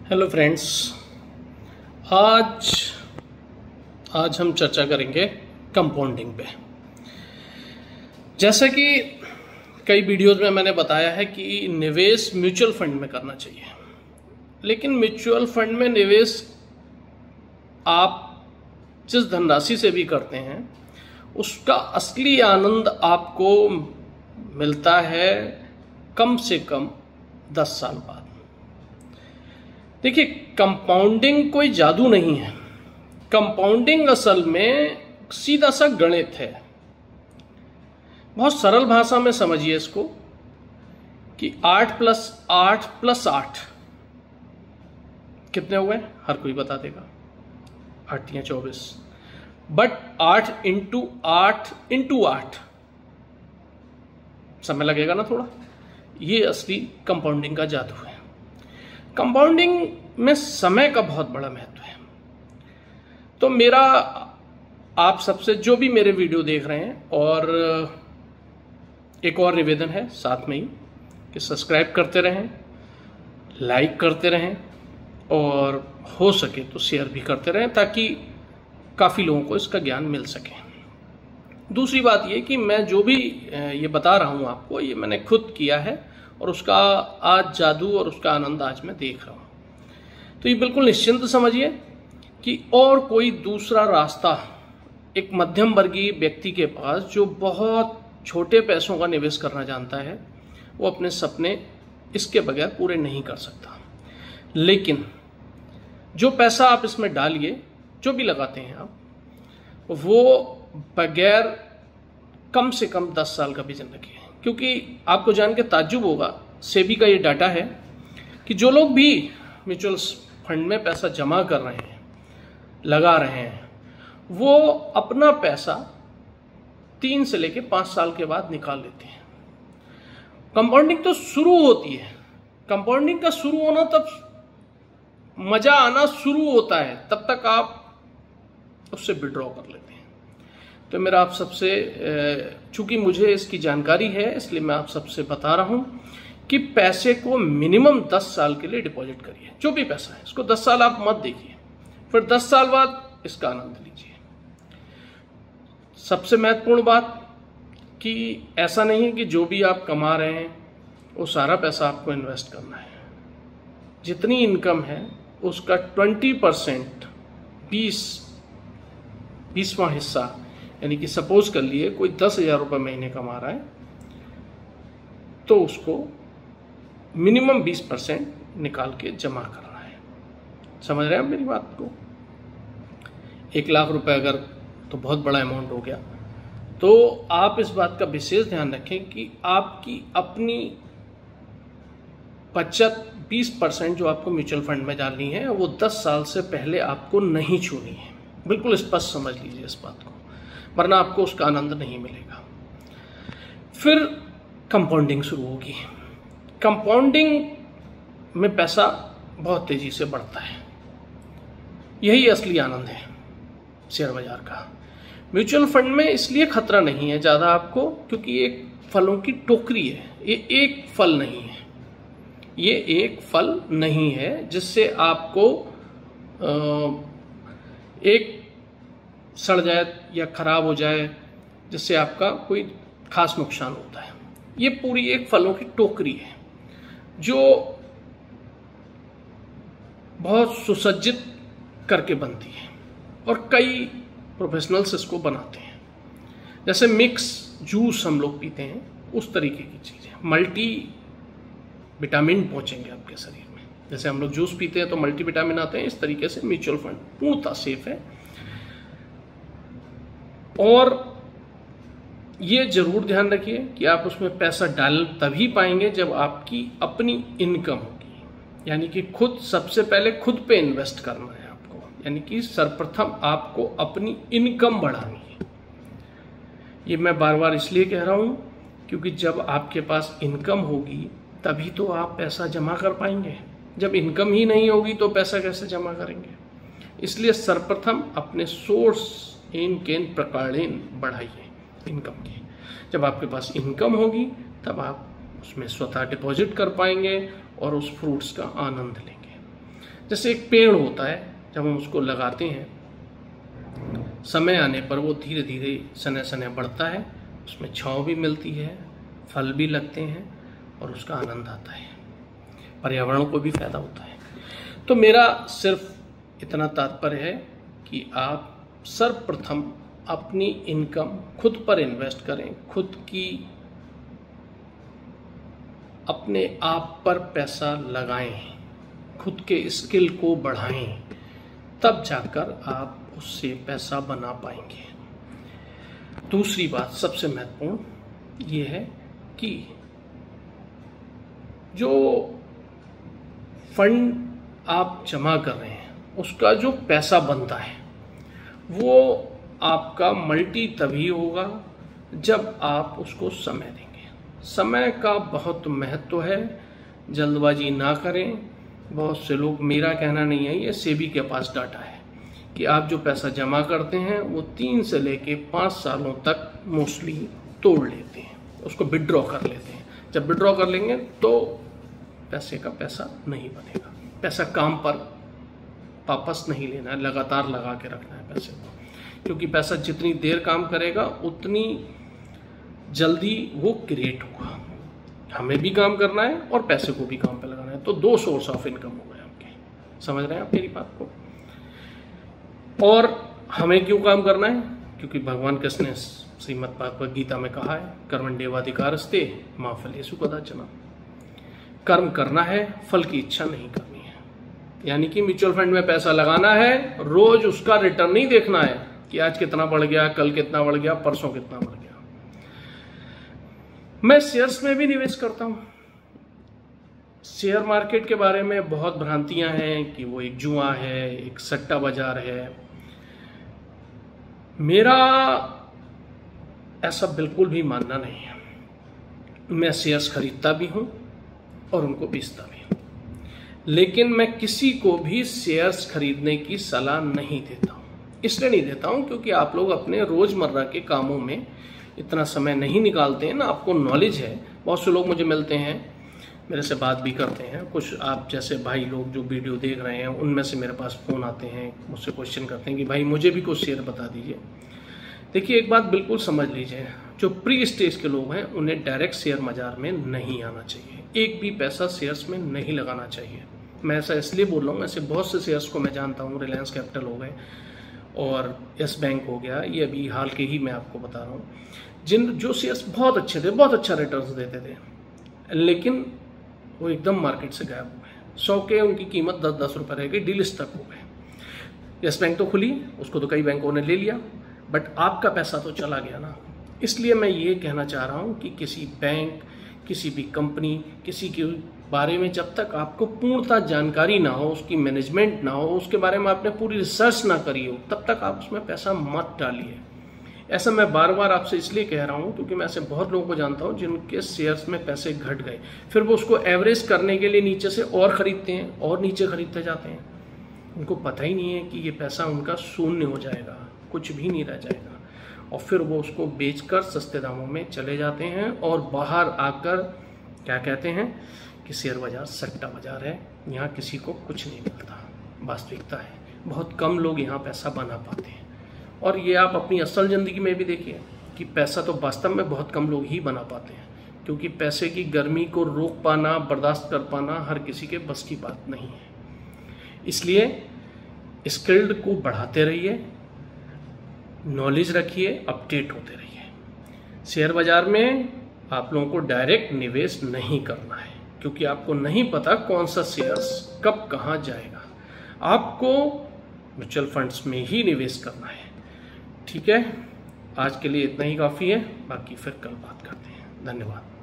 Hello friends, आज हम चर्चा करेंगे कंपाउंडिंग पे। जैसा कि कई वीडियोस में मैंने बताया है कि निवेश म्यूचुअल फंड में करना चाहिए, लेकिन म्यूचुअल फंड में निवेश आप जिस धनराशि से भी करते हैं उसका असली आनंद आपको मिलता है कम से कम 10 साल बाद। देखिए, कंपाउंडिंग कोई जादू नहीं है। कंपाउंडिंग असल में सीधा सा गणित है। बहुत सरल भाषा में समझिए इसको कि 8 + 8 + 8 कितने हुए? हर कोई बता देगा। 8 या 24, बट 8 × 8 × 8 समय लगेगा ना थोड़ा। ये असली कंपाउंडिंग का जादू है। कंपाउंडिंग में समय का बहुत बड़ा महत्व है। तो मेरा आप सबसे, जो भी मेरे वीडियो देख रहे हैं, और एक और निवेदन है साथ में ही कि सब्सक्राइब करते रहें, लाइक करते रहें, और हो सके तो शेयर भी करते रहें ताकि काफ़ी लोगों को इसका ज्ञान मिल सके। दूसरी बात ये कि मैं जो भी ये बता रहा हूँ आपको, ये मैंने खुद किया है और उसका आज जादू और उसका आनंद आज मैं देख रहा हूँ। तो ये बिल्कुल निश्चिंत समझिए कि और कोई दूसरा रास्ता एक मध्यम वर्गीय व्यक्ति के पास, जो बहुत छोटे पैसों का निवेश करना जानता है, वो अपने सपने इसके बगैर पूरे नहीं कर सकता। लेकिन जो पैसा आप इसमें डालिए, जो भी लगाते हैं आप, वो बगैर कम से कम 10 साल का विजन रखिए। क्योंकि आपको जान के ताज्जुब होगा, सेबी का ये डाटा है कि जो लोग भी म्यूचुअल फंड में पैसा जमा कर रहे हैं, लगा रहे हैं, वो अपना पैसा 3 से लेकर 5 साल के बाद निकाल लेते हैं। कंपाउंडिंग तो शुरू होती है, कंपाउंडिंग का शुरू होना तब मजा आना शुरू होता है, तब तक आप उससे विड्रॉ कर लेते हैं। तो मेरा आप सबसे, चूंकि मुझे इसकी जानकारी है इसलिए मैं आप सबसे बता रहा हूं कि पैसे को मिनिमम 10 साल के लिए डिपॉजिट करिए। जो भी पैसा है इसको 10 साल आप मत देखिए, फिर 10 साल बाद इसका आनंद लीजिए। सबसे महत्वपूर्ण बात कि ऐसा नहीं है कि जो भी आप कमा रहे हैं वो सारा पैसा आपको इन्वेस्ट करना है। जितनी इनकम है उसका 20%, 20वां हिस्सा, यानी कि सपोज कर लिए कोई 10,000 रुपये महीने कमा रहा है तो उसको मिनिमम 20% निकाल के जमा करना है। समझ रहे हैं आप मेरी बात को? 1 लाख रुपए अगर, तो बहुत बड़ा अमाउंट हो गया। तो आप इस बात का विशेष ध्यान रखें कि आपकी अपनी बचत 20% जो आपको म्यूचुअल फंड में डालनी है, वो 10 साल से पहले आपको नहीं छूनी है। बिल्कुल स्पष्ट समझ लीजिए इस बात को, वरना आपको उसका आनंद नहीं मिलेगा। फिर कंपाउंडिंग शुरू होगी। कंपाउंडिंग में पैसा बहुत तेजी से बढ़ता है। यही असली आनंद है शेयर बाजार का। म्यूचुअल फंड में इसलिए खतरा नहीं है ज़्यादा आपको, क्योंकि एक फलों की टोकरी है। ये एक फल नहीं है, ये एक फल नहीं है जिससे आपको एक सड़ जाए या खराब हो जाए, जिससे आपका कोई खास नुकसान होता है। ये पूरी एक फलों की टोकरी है जो बहुत सुसज्जित करके बनती है, और कई प्रोफेशनल्स इसको बनाते हैं। जैसे मिक्स जूस हम लोग पीते हैं, उस तरीके की चीज़ है। मल्टी विटामिन पहुंचेंगे आपके शरीर में। जैसे हम लोग जूस पीते हैं तो मल्टी विटामिन आते हैं, इस तरीके से म्यूचुअल फंड पूर्णतः सेफ है। और ये जरूर ध्यान रखिए कि आप उसमें पैसा डाल तभी पाएंगे जब आपकी अपनी इनकम होगी, यानी कि खुद, सबसे पहले खुद पे इन्वेस्ट करना है आपको, यानी कि सर्वप्रथम आपको अपनी इनकम बढ़ानी है। ये मैं बार बार इसलिए कह रहा हूं क्योंकि जब आपके पास इनकम होगी तभी तो आप पैसा जमा कर पाएंगे। जब इनकम ही नहीं होगी तो पैसा कैसे जमा करेंगे? इसलिए सर्वप्रथम अपने सोर्स केन प्रकारेण बढ़ाइए इनकम की। जब आपके पास इनकम होगी तब आप उसमें स्वतः डिपॉजिट कर पाएंगे और उस फ्रूट्स का आनंद लेंगे। जैसे एक पेड़ होता है, जब हम उसको लगाते हैं, समय आने पर वो धीरे धीरे सने सने बढ़ता है, उसमें छांव भी मिलती है, फल भी लगते हैं और उसका आनंद आता है, पर्यावरण को भी फायदा होता है। तो मेरा सिर्फ इतना तात्पर्य है कि आप सर्वप्रथम अपनी इनकम खुद पर इन्वेस्ट करें, खुद की अपने आप पर पैसा लगाएं, खुद के स्किल को बढ़ाएं, तब जाकर आप उससे पैसा बना पाएंगे। दूसरी बात सबसे महत्वपूर्ण ये है कि जो फंड आप जमा कर रहे हैं उसका जो पैसा बनता है वो आपका मल्टी तभी होगा जब आप उसको समय देंगे। समय का बहुत महत्व है, जल्दबाजी ना करें। बहुत से लोग, मेरा कहना नहीं है, ये सेबी के पास डाटा है कि आप जो पैसा जमा करते हैं वो 3 से लेके 5 सालों तक मोस्टली तोड़ लेते हैं, उसको विड्रॉ कर लेते हैं। जब विड्रॉ कर लेंगे तो पैसे का पैसा नहीं बनेगा। पैसा काम पर वापस नहीं लेना है, लगातार लगा के रखना है पैसे को, क्योंकि पैसा जितनी देर काम करेगा उतनी जल्दी वो क्रिएट होगा। हमें भी काम करना है और पैसे को भी काम पे लगाना है, तो 2 सोर्स ऑफ इनकम हो गए आपके। समझ रहे हैं आप मेरी बात को? और हमें क्यों काम करना है? क्योंकि भगवान कृष्ण ने श्रीमद् भागवत गीता में कहा है, कर्मण्येवाधिकारस्ते मा फलेषु कदाचन। कर्म करना है, फल की इच्छा नहीं करनी है। यानी कि म्यूचुअल फंड में पैसा लगाना है, रोज उसका रिटर्न नहीं देखना है कि आज कितना बढ़ गया, कल कितना बढ़ गया, परसों कितना बढ़ गया। मैं शेयर्स में भी निवेश करता हूं। शेयर मार्केट के बारे में बहुत भ्रांतियां हैं कि वो एक जुआ है, एक सट्टा बाजार है। मेरा ऐसा बिल्कुल भी मानना नहीं है। मैं शेयर्स खरीदता भी हूं और उनको बेचता भी हूं, लेकिन मैं किसी को भी शेयर्स खरीदने की सलाह नहीं देता हूं। इसलिए नहीं देता हूं क्योंकि आप लोग अपने रोजमर्रा के कामों में इतना समय नहीं निकालते हैं ना, आपको नॉलेज है। बहुत से लोग मुझे मिलते हैं, मेरे से बात भी करते हैं। कुछ आप जैसे भाई लोग जो वीडियो देख रहे हैं उनमें से मेरे पास फ़ोन आते हैं, मुझसे क्वेश्चन करते हैं कि भाई मुझे भी कुछ शेयर बता दीजिए। देखिए, एक बात बिल्कुल समझ लीजिए, जो प्री स्टेज के लोग हैं उन्हें डायरेक्ट शेयर बाजार में नहीं आना चाहिए, एक भी पैसा शेयर्स में नहीं लगाना चाहिए। मैं ऐसा इसलिए बोल रहा हूँ, ऐसे बहुत से शेयर्स को मैं जानता हूँ, रिलायंस कैपिटल हो गए और यस बैंक हो गया, ये अभी हाल के ही मैं आपको बता रहा हूँ, जो शेयर्स बहुत अच्छे थे, बहुत अच्छा रिटर्न देते थे, लेकिन वो एकदम मार्केट से गायब हो गए। 100 के उनकी कीमत 10-10 रुपये रह गई, डीलिस्ट तक हो गए। यस बैंक तो खुली, उसको तो कई बैंकों ने ले लिया, बट आपका पैसा तो चला गया ना। इसलिए मैं ये कहना चाह रहा हूँ कि किसी बैंक, किसी भी कंपनी, किसी के बारे में जब तक आपको पूर्णतः जानकारी ना हो, उसकी मैनेजमेंट ना हो, उसके बारे में आपने पूरी रिसर्च ना करी हो, तब तक आप उसमें पैसा मत डालिए। ऐसा मैं बार बार आपसे इसलिए कह रहा हूँ क्योंकि मैं ऐसे बहुत लोगों को जानता हूँ जिनके शेयर्स में पैसे घट गए, फिर वो उसको एवरेज करने के लिए नीचे से और खरीदते हैं और नीचे खरीदते जाते हैं। उनको पता ही नहीं है कि ये पैसा उनका शून्य हो जाएगा, कुछ भी नहीं रह जाएगा, और फिर वो उसको बेचकर सस्ते दामों में चले जाते हैं और बाहर आकर क्या कहते हैं कि शेयर बाजार सट्टा बाजार है, यहाँ किसी को कुछ नहीं मिलता। वास्तविकता है, बहुत कम लोग यहाँ पैसा बना पाते हैं। और ये आप अपनी असल ज़िंदगी में भी देखिए कि पैसा तो वास्तव में बहुत कम लोग ही बना पाते हैं, क्योंकि पैसे की गर्मी को रोक पाना, बर्दाश्त कर पाना हर किसी के बस की बात नहीं है। इसलिए स्किल्ड को बढ़ाते रहिए, नॉलेज रखिए, अपडेट होते रहिए। शेयर बाजार में आप लोगों को डायरेक्ट निवेश नहीं करना है, क्योंकि आपको नहीं पता कौन सा शेयर्स कब कहाँ जाएगा। आपको म्यूचुअल फंड्स में ही निवेश करना है। ठीक है, आज के लिए इतना ही काफ़ी है, बाकी फिर कल बात करते हैं। धन्यवाद।